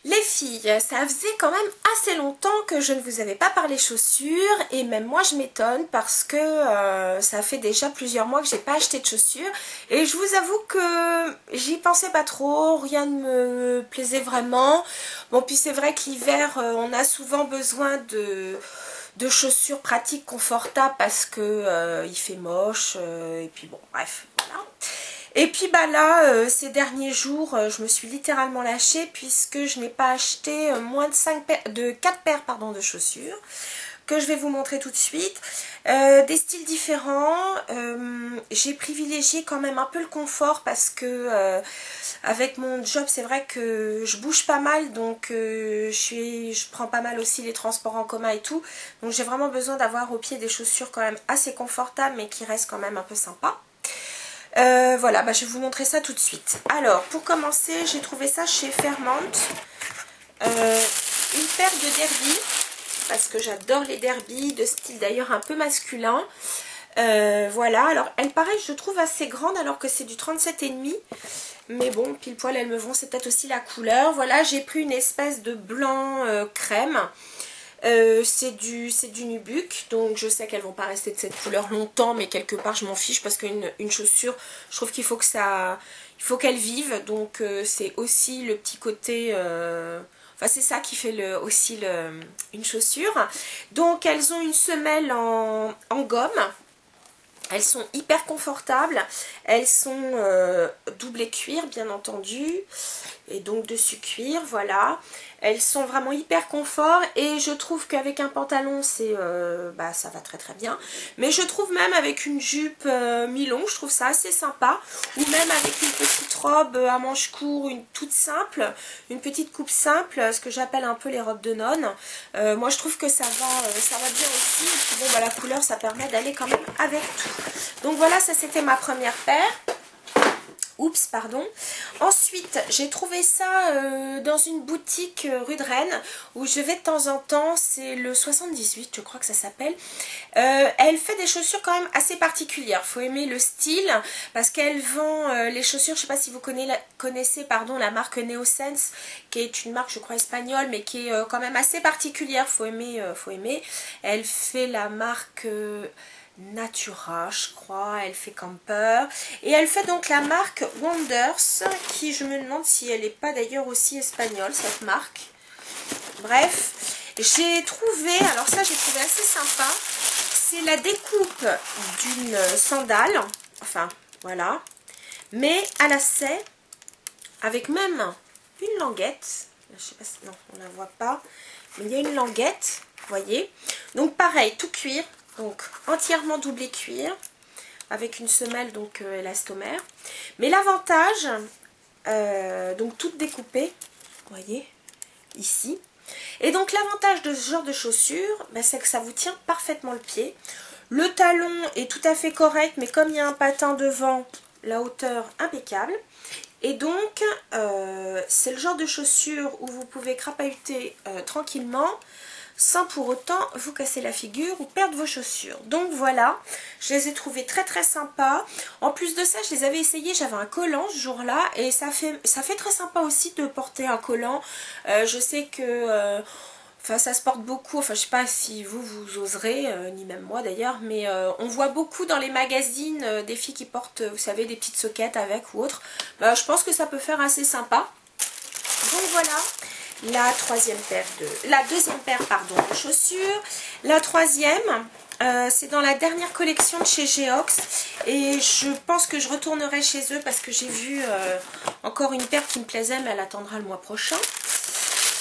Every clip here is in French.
Les filles, ça faisait quand même assez longtemps que je ne vous avais pas parlé chaussures et même moi je m'étonne parce que ça fait déjà plusieurs mois que j'ai pas acheté de chaussures et je vous avoue que j'y pensais pas trop, rien ne me plaisait vraiment. Bon, puis c'est vrai que l'hiver on a souvent besoin de chaussures pratiques, confortables parce que il fait moche et puis bon bref voilà. Et puis bah là, ces derniers jours, je me suis littéralement lâchée puisque je n'ai pas acheté moins de 4 paires pardon, de chaussures que je vais vous montrer tout de suite. Des styles différents. J'ai privilégié quand même un peu le confort parce que avec mon job, c'est vrai que je bouge pas mal, donc je prends pas mal aussi les transports en commun et tout. Donc j'ai vraiment besoin d'avoir au pied des chaussures quand même assez confortables mais qui restent quand même un peu sympas. Voilà, bah, je vais vous montrer ça tout de suite. Alors, pour commencer, j'ai trouvé ça chez Fairmont. Une paire de derby, parce que j'adore les derby, de style d'ailleurs un peu masculin. Voilà, alors elles paraissent, je trouve, assez grandes, alors que c'est du 37,5. Mais bon, pile poil, elles me vont, c'est peut-être aussi la couleur. Voilà, j'ai pris une espèce de blanc crème. C'est du nubuck, donc je sais qu'elles vont pas rester de cette couleur longtemps, mais quelque part je m'en fiche parce qu'une chaussure, je trouve qu'il faut que il faut qu'elle vive, donc c'est aussi le petit côté, enfin c'est ça qui fait aussi une chaussure. Donc elles ont une semelle en gomme. Elles sont hyper confortables, elles sont doublées cuir bien entendu, et donc dessus cuir, voilà. Elles sont vraiment hyper confort et je trouve qu'avec un pantalon bah, ça va très très bien. Mais je trouve même avec une jupe mi-longue, je trouve ça assez sympa. Ou même avec une petite robe à manches courtes, une toute simple, une petite coupe simple, ce que j'appelle un peu les robes de nonne. Moi je trouve que ça va bien aussi. Et puis bon, bah, la couleur ça permet d'aller quand même avec tout. Donc voilà, ça c'était ma première paire. Oups, pardon. Ensuite, j'ai trouvé ça dans une boutique rue de Rennes où je vais de temps en temps. C'est le 78, je crois que ça s'appelle. Elle fait des chaussures quand même assez particulières. Faut aimer le style parce qu'elle vend les chaussures. Je sais pas si vous connaissez pardon, la marque Neosense, qui est une marque, je crois, espagnole, mais qui est quand même assez particulière. Faut aimer, faut aimer. Elle fait la marque Natura, je crois, elle fait Camper et elle fait donc la marque Wonders, qui je me demande si elle n'est pas d'ailleurs aussi espagnole cette marque. Bref, j'ai trouvé, alors ça j'ai trouvé assez sympa, c'est la découpe d'une sandale, enfin voilà, mais à lacets avec même une languette. Je sais pas si, non, on la voit pas, mais il y a une languette, vous voyez. Donc pareil, tout cuir. Donc entièrement doublé cuir avec une semelle donc élastomère. Mais l'avantage, donc toute découpée, vous voyez, ici. Et donc l'avantage de ce genre de chaussures, ben, c'est que ça vous tient parfaitement le pied. Le talon est tout à fait correct, mais comme il y a un patin devant, la hauteur impeccable. Et donc c'est le genre de chaussures où vous pouvez crapahuter tranquillement, sans pour autant vous casser la figure ou perdre vos chaussures. Donc voilà, je les ai trouvées très très sympas. En plus de ça, je les avais essayées, j'avais un collant ce jour-là et ça fait très sympa aussi de porter un collant. Je sais que enfin, ça se porte beaucoup, enfin je sais pas si vous oserez, ni même moi d'ailleurs, mais on voit beaucoup dans les magazines des filles qui portent, vous savez, des petites soquettes avec ou autre. Je pense que ça peut faire assez sympa. Donc voilà. La deuxième paire pardon, de chaussures. La troisième, c'est dans la dernière collection de chez Geox et je pense que je retournerai chez eux parce que j'ai vu encore une paire qui me plaisait, mais elle attendra le mois prochain.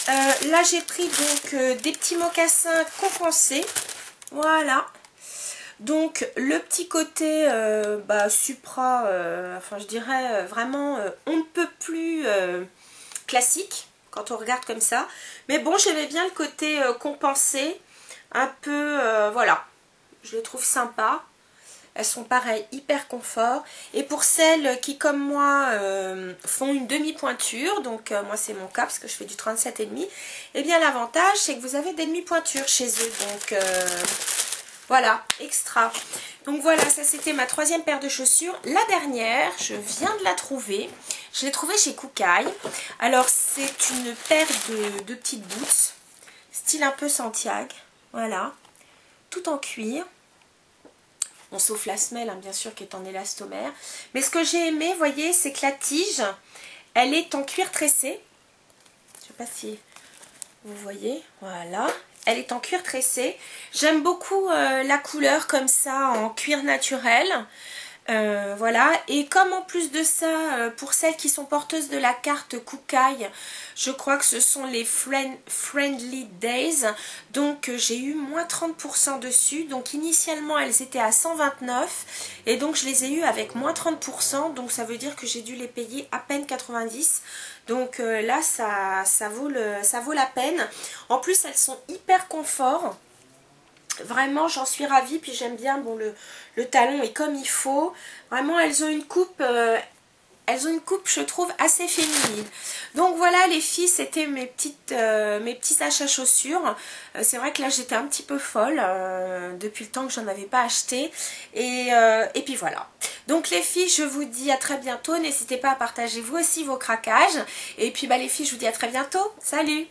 Là j'ai pris donc des petits mocassins compensés, voilà. Donc le petit côté supra, enfin je dirais vraiment on ne peut plus classique quand on regarde comme ça, mais bon, j'aimais bien le côté compensé, un peu, voilà, je les trouve sympas. Elles sont pareilles, hyper confort. Et pour celles qui, comme moi, font une demi-pointure, donc moi c'est mon cas parce que je fais du 37,5, et bien l'avantage c'est que vous avez des demi-pointures chez eux. Donc Voilà, extra. Donc voilà, ça c'était ma troisième paire de chaussures. La dernière, je viens de la trouver. Je l'ai trouvée chez Kookaï. Alors c'est une paire de petites boots, style un peu Santiago. Voilà, tout en cuir. Bon, sauf la semelle, hein, bien sûr, qui est en élastomère. Mais ce que j'ai aimé, vous voyez, c'est que la tige, elle est en cuir tressé. Je ne sais pas si vous voyez, voilà. Elle est en cuir tressé. J'aime beaucoup la couleur comme ça, en cuir naturel. Voilà, et comme en plus de ça, pour celles qui sont porteuses de la carte Kookaï, je crois que ce sont les Friendly Days, donc j'ai eu moins 30% dessus. Donc initialement elles étaient à 129 et donc je les ai eu avec moins 30%, donc ça veut dire que j'ai dû les payer à peine 90. Donc là ça vaut la peine. En plus elles sont hyper confort. Vraiment, j'en suis ravie, puis j'aime bien, bon, le talon est comme il faut. Vraiment, elles ont une coupe, je trouve, assez féminine. Donc voilà, les filles, c'était mes petits achats chaussures. C'est vrai que là, j'étais un petit peu folle depuis le temps que j'en avais pas acheté. Et puis voilà. Donc les filles, je vous dis à très bientôt. N'hésitez pas à partager vous aussi vos craquages. Et puis bah, les filles, je vous dis à très bientôt. Salut!